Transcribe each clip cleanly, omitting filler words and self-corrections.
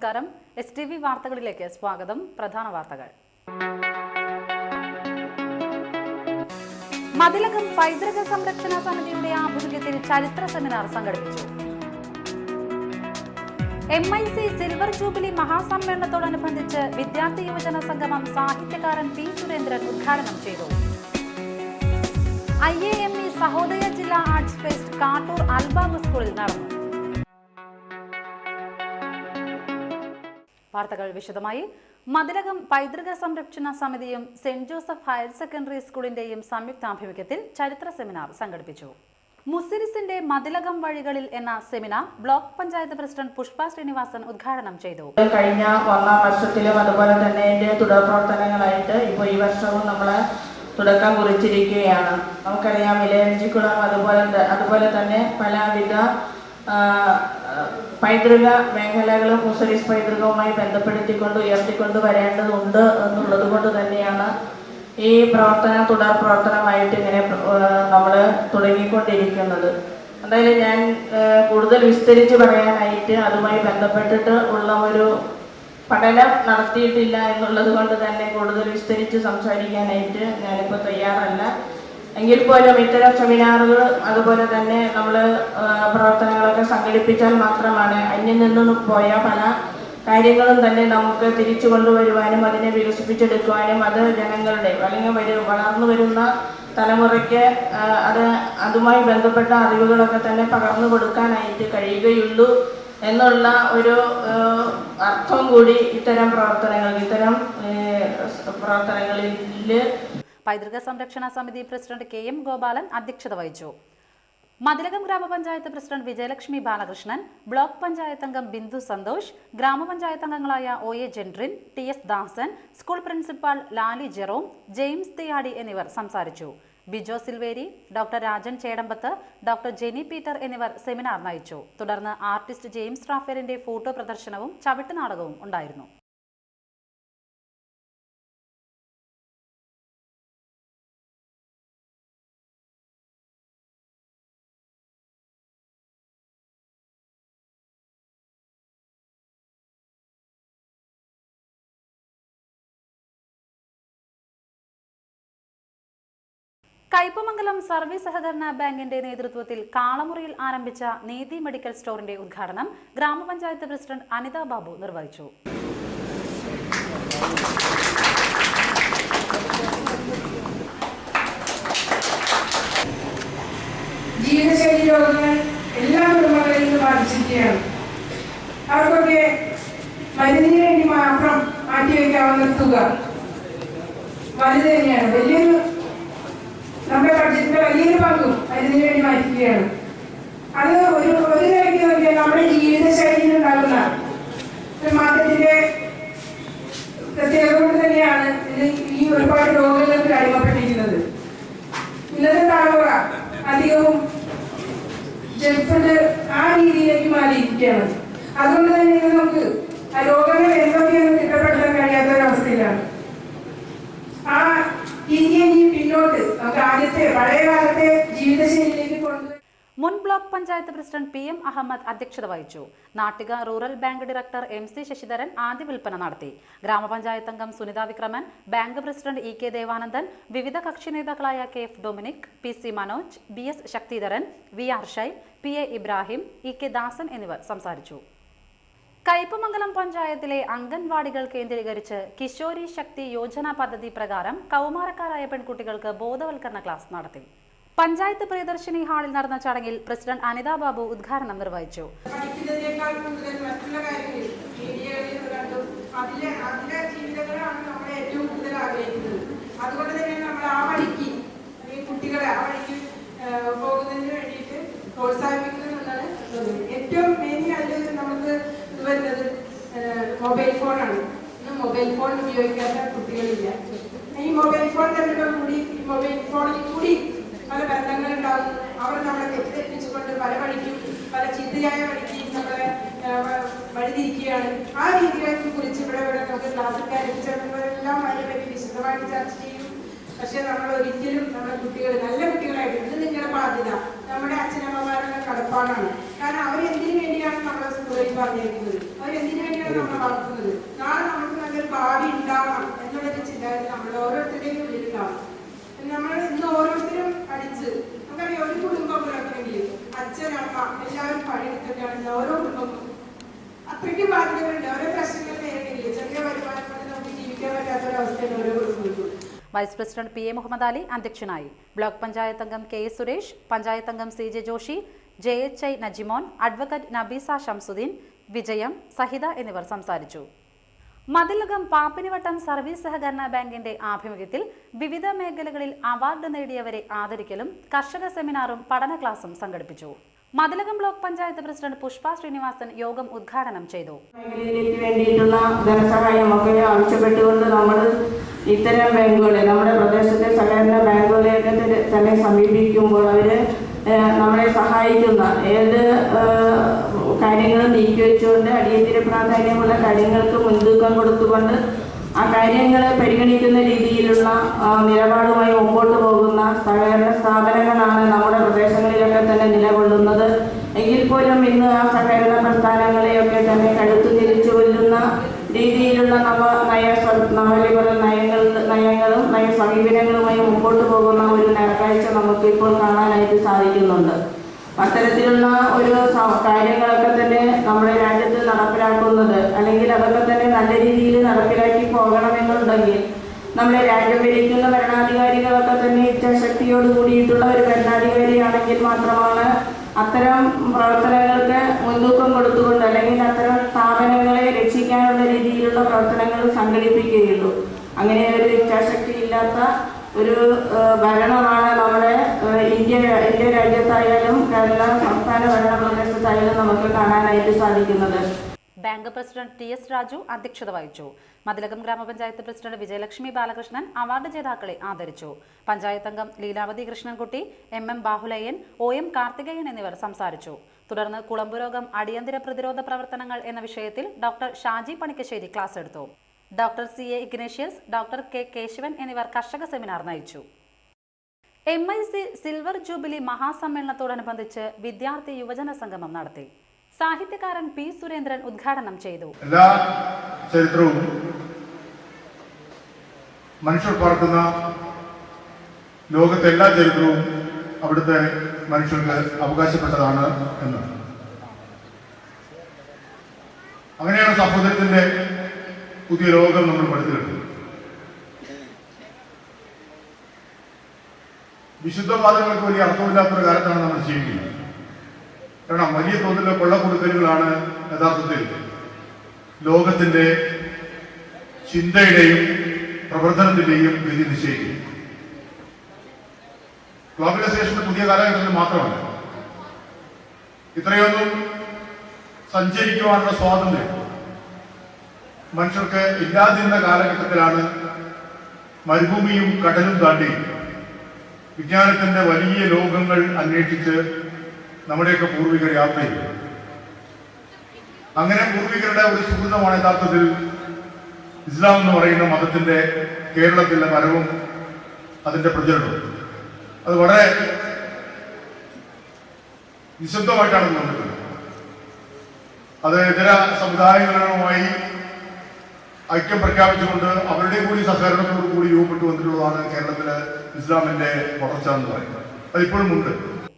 നമസ്കാരം. STV വാർത്തകളിലേക്ക് സ്വാഗതം. പ്രധാന വാർത്തകൾ. മതിലകം പൈതൃക സംരക്ഷണ സമിതിയുടെ ആഭിമുഖ്യത്തിൽ ചരിത്ര സെമിനാർ സംഘടിപ്പിച്ചു. MIC സിൽവർ ജൂബിലി മഹാസമ്മേളനത്തോടനുബന്ധിച്ച് വിദ്യാർത്ഥി യുവജന സംഗമം സാഹിത്യകാരൻ P. സുരേന്ദ്രൻ ഉദ്ഘാടനം ചെയ്തു. IAME സഹോദയ ജില്ലാ ആർട്സ് ഫെസ്റ്റ് കാട്ടൂർ അൽബാബ് സ്കൂളിൽ നടന്നു. വാർത്തകൾ വിശദമായി. മതിലകം പൈതൃക സംരക്ഷണ സമിതിയും സെന്റ് ജോസഫ് ഹയർ സെക്കൻഡറി സ്കൂളിന്റെയും സംയുക്താഭിമുഖ്യത്തിൽ ചരിത്ര സെമിനാർ സംഘടിപ്പിച്ചു. മുസിരിസിന്റെ മതിലകം വഴികളിൽ എന്ന seminar block panchayat president Pushpa Srinivasan ഉദ്ഘാടനം ചെയ്തു. കഴിഞ്ഞ ഒന്നാം വർഷത്തിലും അതുപോലെ തന്നെ തുടർ പ്രവർത്തനങ്ങളായിട്ട് ഇപ്പോൾ ഈ വർഷവും നമ്മള് തുടക്കം കുറിച്ചിരിക്കുകയാണ്. നമുക്കറിയാം ഇലയഞ്ചിക്കുളം അതുപോലെ തന്നെ പലവിധ പൈതൃക മേഖലകളും മുസരിസ് പൈതൃകവുമായി ബന്ധപ്പെടുത്തിക്കൊണ്ട് ഉയർത്തിക്കൊണ്ട് വരേണ്ടതുണ്ട് എന്നുള്ളത് കൊണ്ട് തന്നെയാണ് ഈ തുടർ പ്രവർത്തനമായിട്ട് ഇങ്ങനെ നമ്മൾ തുടങ്ങിക്കൊണ്ടിരിക്കുന്നത്. എന്തായാലും ഞാൻ കൂടുതൽ വിസ്തരിച്ച് പറയാനായിട്ട് അതുമായി ബന്ധപ്പെട്ടിട്ട് ഉള്ള ഒരു പഠനം നടത്തിയിട്ടില്ല എന്നുള്ളത് കൊണ്ട് തന്നെ കൂടുതൽ വിസ്തരിച്ച് സംസാരിക്കാനായിട്ട് ഞാനിപ്പോൾ തയ്യാറല്ല. എങ്കിൽ പോലും ഇത്തരം സെമിനാറുകൾ അതുപോലെ തന്നെ നമ്മൾ പ്രവർത്തനങ്ങളൊക്കെ സംഘടിപ്പിച്ചാൽ മാത്രമാണ് അന്യം നിന്നും പോയ പല കാര്യങ്ങളും തന്നെ നമുക്ക് തിരിച്ചു കൊണ്ടുവരുവാനും അതിനെ വികസിപ്പിച്ചെടുക്കുവാനും അത് ജനങ്ങളുടെ അല്ലെങ്കിൽ വളർന്നു വരുന്ന തലമുറയ്ക്ക് അതുമായി ബന്ധപ്പെട്ട അറിവുകളൊക്കെ തന്നെ പകർന്നു കൊടുക്കാനായിട്ട് കഴിയുകയുള്ളൂ എന്നുള്ള ഒരു അർത്ഥം കൂടി ഇത്തരം പ്രവർത്തനങ്ങളിൽ പൈതൃക സംരക്ഷണ സമിതി പ്രസിഡന്റ് KM ഗോപാലൻ അധ്യക്ഷത വഹിച്ചു. മതിലകം ഗ്രാമപഞ്ചായത്ത് പ്രസിഡന്റ് വിജയലക്ഷ്മി ബാലകൃഷ്ണൻ, ബ്ലോക്ക് പഞ്ചായത്ത് അംഗം ബിന്ദു സന്തോഷ്, ഗ്രാമപഞ്ചായത്ത് അംഗങ്ങളായ OA Jentrin, TS Dasan, school principal Lali Jerome, James Thiyadi എന്നിവർ സംസാരിച്ചു. Bijo Silveri, doctor Rajan Chedambath, doctor Jeni Peter എന്നിവർ സെമിനാർ നയിച്ചു. തുടർന്ന് ആർട്ടിസ്റ്റ് ജെയിംസ് റാഫേലിന്റെ ഫോട്ടോ പ്രദർശനവും ചവിട്ടുനാടകവും ഉണ്ടായിരുന്നു. കയ്പമംഗലം സർവീസ് സഹകരണ ബാങ്കിന്റെ നേതൃത്വത്തിൽ കാളമുറിയിൽ ആരംഭിച്ച നീതി മെഡിക്കൽ സ്റ്റോറിന്റെ ഉദ്ഘാടനം ഗ്രാമപഞ്ചായത്ത് പ്രസിഡന്റ് അനിത ബാബു നിർവഹിച്ചു. ജീവിതശൈലി രോഗങ്ങൾ എല്ലാ കുടുംബങ്ങളെയും ബാധിച്ചിരിക്കുകയാണ്. അവർക്കൊക്കെ മരുന്നിന് വേണ്ടി മാത്രം മാറ്റിവെക്കാവുന്ന തുക വലുത് തന്നെയാണ്. നമ്മുടെ ബഡ്ജറ്റിന്റെ വലിയൊരു പങ്കും മരുന്നിന് വേണ്ടി മാറ്റുകയാണ്. അത് ഒരു നിലയ്ക്ക് നോക്കിയാൽ നമ്മുടെ ജീവിതശൈലിയിൽ ഉണ്ടാകുന്ന ഒരു മാറ്റത്തിന്റെ പ്രത്യേകത കൊണ്ട് തന്നെയാണ് ഈ ഒരുപാട് രോഗങ്ങൾക്ക് അടിമപ്പെട്ടിരിക്കുന്നത്. ഇന്നത്തെ തലമുറ അധികവും ജങ്ക് ഫുഡ് ആ രീതിയിലേക്ക് മാറിയിരിക്കുകയാണ്. അതുകൊണ്ട് തന്നെ നമുക്ക് ആ രോഗങ്ങൾ എന്തൊക്കെയെന്ന് തിട്ടപ്പെടുത്താൻ കഴിയാത്ത ഒരവസ്ഥയിലാണ്. ആ മുൻ block panchayat president PM Ahammed അധ്യക്ഷത വഹിച്ചു. Nattika rural bank director MC Sasidharan ആദ്യ വിൽപ്പന നടത്തി. ഗ്രാമപഞ്ചായത്ത് അംഗം Sunitha Vikraman, bank president EK Devanandan, വിവിധ കക്ഷി നേതാക്കളായ KF Dominic, PC Manoj, BS Sakthidharan, VR Shine, PA Ibrahim, EK Dasan എന്നിവർ സംസാരിച്ചു. കയ്പമംഗലം പഞ്ചായത്തിലെ അംഗൻവാടികൾ കേന്ദ്രീകരിച്ച് കിശോരി ശക്തി യോജന പദ്ധതി പ്രകാരം കൗമാരക്കാരായ പെൺകുട്ടികൾക്ക് ബോധവൽക്കരണ ക്ലാസ് നടത്തി. പഞ്ചായത്ത് പ്രിയദർശിനി ഹാളിൽ നടന്ന ചടങ്ങിൽ പ്രസിഡന്റ് അനിത ബാബു ഉദ്ഘാടനം നിർവഹിച്ചു. മൊബൈൽ ഫോണാണ്. മൊബൈൽ ഫോൺ ഉപയോഗിക്കാത്ത കുട്ടികളില്ല. ഈ മൊബൈൽ ഫോൺ കൂടി മൊബൈൽ ഫോണിൽ കൂടി പല ബന്ധങ്ങളുണ്ടാകുന്നു. അവർ നമ്മളെ തെറ്റിദ്ധരിപ്പിച്ചുകൊണ്ട് പല വഴിക്കും പല ചിന്തയായ വഴിക്ക് നമ്മളെ വഴിതിരിക്കുകയാണ്. ആ രീതികളെ കുറിച്ച് ഇവിടെ നമുക്ക് ക്ലാസ്സിൽ കാര്യമെല്ലാം അതിനെപ്പറ്റി വിശദമായിട്ട് ചർച്ച ചെയ്യും. പക്ഷെ നമ്മൾ ഒരിക്കലും നമ്മുടെ കുട്ടികൾ നല്ല കുട്ടികളായിട്ട് ഇത് നിങ്ങളുടെ ബാധ്യത, നമ്മുടെ അച്ഛനമ്മമാരുടെ കടപ്പാടാണ്. കാരണം അവരെന്തിനു വേണ്ടിയാണ് നമ്മളെ സ്കൂളിൽ പറഞ്ഞിരിക്കുന്നത്, അവരെന്തിനു വേണ്ടിയാണ് നമ്മൾ വളർത്തുന്നത്. നാളെ നമുക്ക് നല്ലൊരു ഭാവി ഉണ്ടാവണം എന്നുള്ളൊരു ചിന്താഗതി നമ്മൾ ഓരോരുത്തരുടെയും ഉള്ളിലുണ്ടാവും. നമ്മൾ ഇന്ന് ഓരോരുത്തരും പഠിച്ച് നമുക്കറിയാം, ഒരു കുടുംബം പുലർത്തണമെങ്കിൽ അച്ഛൻ, അമ്മ എല്ലാവരും പണിയെടുത്തിട്ടാണ് ഓരോ കുടുംബവും. അത്രയ്ക്ക് ബാധ്യതകളുണ്ട്, ഓരോ പ്രശ്നങ്ങൾ നേരിടില്ല. ചെറിയ വരുമാനം കൊണ്ട് നമുക്ക് ജീവിക്കാൻ പറ്റാത്തൊരവസ്ഥയാണ് ഓരോ കുടുംബത്തിലും. Vice president PA Muhammed Ali അധ്യക്ഷനായി. ബ്ലോക്ക് പഞ്ചായത്ത് അംഗം KS സുരേഷ്, പഞ്ചായത്ത് അംഗം CJ Joshy, JHI Najimon, advocate Nabeesa Shamsuddin, Vijayam, Sahitha എന്നിവർ സംസാരിച്ചു. മതിലകം പാപ്പിനിവട്ടം സർവീസ് സഹകരണ ബാങ്കിന്റെ ആഭിമുഖ്യത്തിൽ വിവിധ മേഖലകളിൽ അവാർഡ് നേടിയവരെ ആദരിക്കലും കർഷക സെമിനാറും പഠന ക്ലാസും സംഘടിപ്പിച്ചു. മതിലകം ബ്ലോക്ക് പഞ്ചായത്ത് പ്രസിഡന്റ് പുഷ്പ ശ്രീനിവാസൻ യോഗം ഉദ്ഘാടനം ചെയ്തു. മേഖലയിലേക്ക് വേണ്ടിയിട്ടുള്ള ധനസഹായമൊക്കെ ആവശ്യപ്പെട്ടുകൊണ്ട് നമ്മൾ ഇത്തരം ബാങ്കുകളെ, നമ്മുടെ പ്രദേശത്തെ സഹകരണ ബാങ്കുകളെയൊക്കെ തന്നെ സമീപിക്കുമ്പോൾ അവർ നമ്മളെ സഹായിക്കുന്ന ഏത് കാര്യങ്ങളും നീക്കിവെച്ചുകൊണ്ട് അടിയന്തര പ്രാധാന്യമുള്ള കാര്യങ്ങൾക്ക് മുൻതൂക്കം കൊടുത്തുകൊണ്ട് ആ കാര്യങ്ങളെ പരിഗണിക്കുന്ന രീതിയിലുള്ള നിലപാടുമായി മുമ്പോട്ട് പോകുന്ന സഹകരണ സ്ഥാപനങ്ങളാണ് നമ്മുടെ പ്രദേശങ്ങളിലൊക്കെ തന്നെ നിലകൊള്ളുന്നത്. എങ്കിൽ പോലും ഇന്ന് ആ സഹകരണ പ്രസ്ഥാനങ്ങളെയൊക്കെ തന്നെ കടുത്തു തിരിച്ചു കൊല്ലുന്ന രീതിയിലുള്ള നവലിബറൽ നയങ്ങളും നയ സമീപനങ്ങളുമായി മുമ്പോട്ട് പോകുന്ന ഒരു നേർക്കാഴ്ച നമുക്കിപ്പോൾ കാണാനായിട്ട് സാധിക്കുന്നുണ്ട്. അത്തരത്തിലുള്ള ഒരു കാര്യങ്ങളൊക്കെ തന്നെ നമ്മുടെ രാജ്യത്ത് നടപ്പിലാക്കുന്നത്, അല്ലെങ്കിൽ അതൊക്കെ തന്നെ നല്ല രീതിയിൽ നടപ്പിലാക്കി പോകണമെന്നുണ്ടെങ്കിൽ നമ്മളെ രാജ്യം ഭരിക്കുന്ന ഭരണാധികാരികളൊക്കെ തന്നെ ഇച്ഛാശക്തിയോട് കൂടിയിട്ടുള്ള ഒരു ഭരണാധികാരിയാണെങ്കിൽ മാത്രമാണ് അത്തരം പ്രവർത്തനങ്ങൾക്ക് മുൻതൂക്കം കൊടുത്തുകൊണ്ട്, അല്ലെങ്കിൽ അത്തരം സ്ഥാപനങ്ങളെ രക്ഷിക്കാനുള്ള രീതിയിലുള്ള പ്രവർത്തനങ്ങൾ സംഘടിപ്പിക്കുകയുള്ളൂ. അങ്ങനെ ഒരു ഇച്ഛാശക്തി ഇല്ലാത്ത ഒരു ഭരണമാണ് നമ്മുടെ ഇന്ത്യ രാജ്യത്തായാലും കേരള സംസ്ഥാന ഭരണ പ്രദേശത്തായാലും നമുക്ക് കാണാനായിട്ട് സാധിക്കുന്നത്. ബാങ്ക് പ്രസിഡന്റ് TS രാജു അധ്യക്ഷത വഹിച്ചു. മതിലകം ഗ്രാമപഞ്ചായത്ത് പ്രസിഡന്റ് വിജയലക്ഷ്മി ബാലകൃഷ്ണൻ അവാർഡ് ജേതാക്കളെ ആദരിച്ചു. പഞ്ചായത്ത് അംഗം ലീലാവതി കൃഷ്ണൻകുട്ടി, MM ബാഹുലയ്യൻ, OM കാർത്തികേയൻ എന്നിവർ സംസാരിച്ചു. തുടർന്ന് കുളമ്പുരോഗം അടിയന്തര പ്രതിരോധ പ്രവർത്തനങ്ങൾ എന്ന വിഷയത്തിൽ ഡോക്ടർ ഷാജി പണിക്കശ്ശേരി ക്ലാസ് എടുത്തു. Doctor CA Ignatius, doctor K Kesavan എന്നിവർ കർഷക സെമിനാർ നയിച്ചു. MIC സിൽവർ ജൂബിലി മഹാസമ്മേളനത്തോടനുബന്ധിച്ച് വിദ്യാർത്ഥി യുവജന സംഗമം നടത്തി. സാഹിത്യകാരൻ P സുരേന്ദ്രൻ ഉദ്ഘാടനം ചെയ്തു. എല്ലാ ചരിത്രവും മനുഷ്യർ പാർക്കുന്ന ലോകത്തെ എല്ലാ ചരിത്രവും അവിടുത്തെ മനുഷ്യർക്ക് അവകാശപ്പെട്ടതാണ് എന്ന്. അങ്ങനെയാണ് സഹോദരത്തിന്റെ പുതിയ ലോകം നമ്മൾ പഠിച്ചിട്ടുണ്ട്. വിശുദ്ധവാദങ്ങൾക്ക് വലിയ അർത്ഥമില്ലാത്തൊരു കാലത്താണ് നമ്മൾ ജീവിക്കുന്നത്. കാരണം വലിയ തോതിലുള്ള കൊള്ളക്കൊടുക്കലുകളാണ് യഥാർത്ഥത്തിൽ ലോകത്തിന്റെ ചിന്തയുടെയും പ്രവർത്തനത്തിന്റെയും ഗതി നിശ്ചയിക്കുന്നത്. ഗ്ലോബലൈസേഷന്റെ പുതിയ കാലഘട്ടത്തിൽ മാത്രമല്ല, ഇത്രയൊന്നും സഞ്ചരിക്കുവാനുള്ള സ്വാതന്ത്ര്യം മനുഷ്യർക്ക് ഇല്ലാതിരുന്ന കാലഘട്ടത്തിലാണ് മരുഭൂമിയും കടലും താണ്ടി വിജ്ഞാനത്തിന്റെ വലിയ ലോകങ്ങൾ അന്വേഷിച്ച് നമ്മുടെയൊക്കെ പൂർവികർ യാത്ര ചെയ്തു. അങ്ങനെ പൂർവികരുടെ ഒരു സുഹൃതമാണ് യഥാർത്ഥത്തിൽ ഇസ്ലാം എന്ന് പറയുന്ന മതത്തിന്റെ കേരളത്തിലെ വരവും അതിന്റെ പ്രചരണവും. അത് വളരെ നിശബ്ദമായിട്ടാണ് വന്നിട്ടുള്ളത്. അത് ഇതര സമുദായങ്ങളുമായി ഐക്യം പ്രഖ്യാപിച്ചുകൊണ്ട് അവരുടെ കൂടി സഹകരണത്തോടു കൂടി രൂപപ്പെട്ടു വന്നിട്ടുള്ളതാണ് കേരളത്തിലെ ഇസ്ലാമിന്റെ വളർച്ച എന്ന് പറയുന്നത്. അതിപ്പോഴും ഉണ്ട്.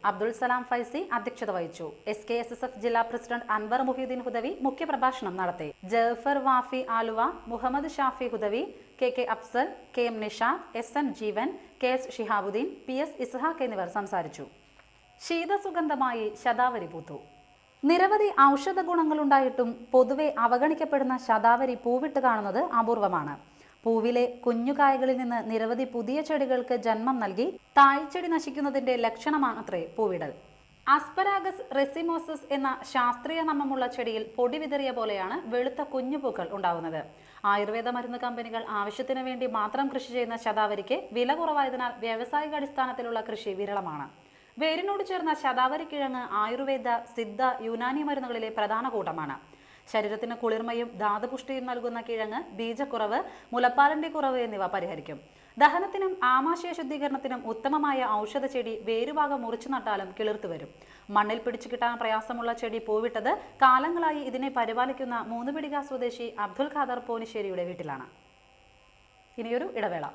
അബ്ദുൾ സലാം ഫൈസി അധ്യക്ഷത വഹിച്ചു. SKSSF ജില്ലാ പ്രസിഡന്റ് അൻവർ മുഹീദ്ദീൻ ഹുദവി മുഖ്യപ്രഭാഷണം നടത്തി. Jafar Wafy Aluva, Muhammad Shafi Hudawi, KK Afsal, KM Nishad, SN ജീവൻ, KS ഷിഹാബുദ്ദീൻ, PS ഇസ്ഹാഖ് എന്നിവർ സംസാരിച്ചു. ശീതസുഗന്ധമായി ശതാവരി പൂത്തു. നിരവധി ഔഷധ ഗുണങ്ങളുണ്ടായിട്ടും പൊതുവെ അവഗണിക്കപ്പെടുന്ന ശതാവരി പൂവിട്ട് കാണുന്നത് അപൂർവമാണ്. പൂവിലെ കുഞ്ഞുകായകളിൽ നിന്ന് നിരവധി പുതിയ ചെടികൾക്ക് ജന്മം നൽകി തായ്ച്ചെടി നശിക്കുന്നതിന്റെ ലക്ഷണമാണത്രേ പൂവിടൽ. ആസ്പരാഗസ് റെസിമോസസ് എന്ന ശാസ്ത്രീയ നാമമുള്ള ചെടിയിൽ പൊടി വിതറിയ പോലെയാണ് വെളുത്ത കുഞ്ഞുപൂക്കൾ ഉണ്ടാകുന്നത്. ആയുർവേദ മരുന്ന് കമ്പനികൾ ആവശ്യത്തിന് വേണ്ടി മാത്രം കൃഷി ചെയ്യുന്ന ശതാവരിക്ക് വില കുറവായതിനാൽ വ്യാവസായിക അടിസ്ഥാനത്തിലുള്ള കൃഷി വിരളമാണ്. വേരിനോട് ചേർന്ന ശതാവരി കിഴങ്ങ് ആയുർവേദ, സിദ്ധ, യുനാനി മരുന്നുകളിലെ പ്രധാന കൂട്ടമാണ്. ശരീരത്തിന് കുളിർമയും ധാതുപുഷ്ടിയും നൽകുന്ന കിഴങ്ങ് ബീജക്കുറവ്, മുലപ്പാലിന്റെ കുറവ് എന്നിവ പരിഹരിക്കും. ദഹനത്തിനും ആമാശയ ശുദ്ധീകരണത്തിനും ഉത്തമമായ ഔഷധ ചെടി വേരുഭാഗം മുറിച്ചു നട്ടാലും കിളിർത്തു വരും. മണ്ണിൽ പിടിച്ചു കിട്ടാൻ പ്രയാസമുള്ള ചെടി പൂവിട്ടത് കാലങ്ങളായി ഇതിനെ പരിപാലിക്കുന്ന മൂന്നുപിടിക സ്വദേശി അബ്ദുൽ ഖാദർ പോനിശ്ശേരിയുടെ വീട്ടിലാണ്. ഇനിയൊരു ഇടവേള.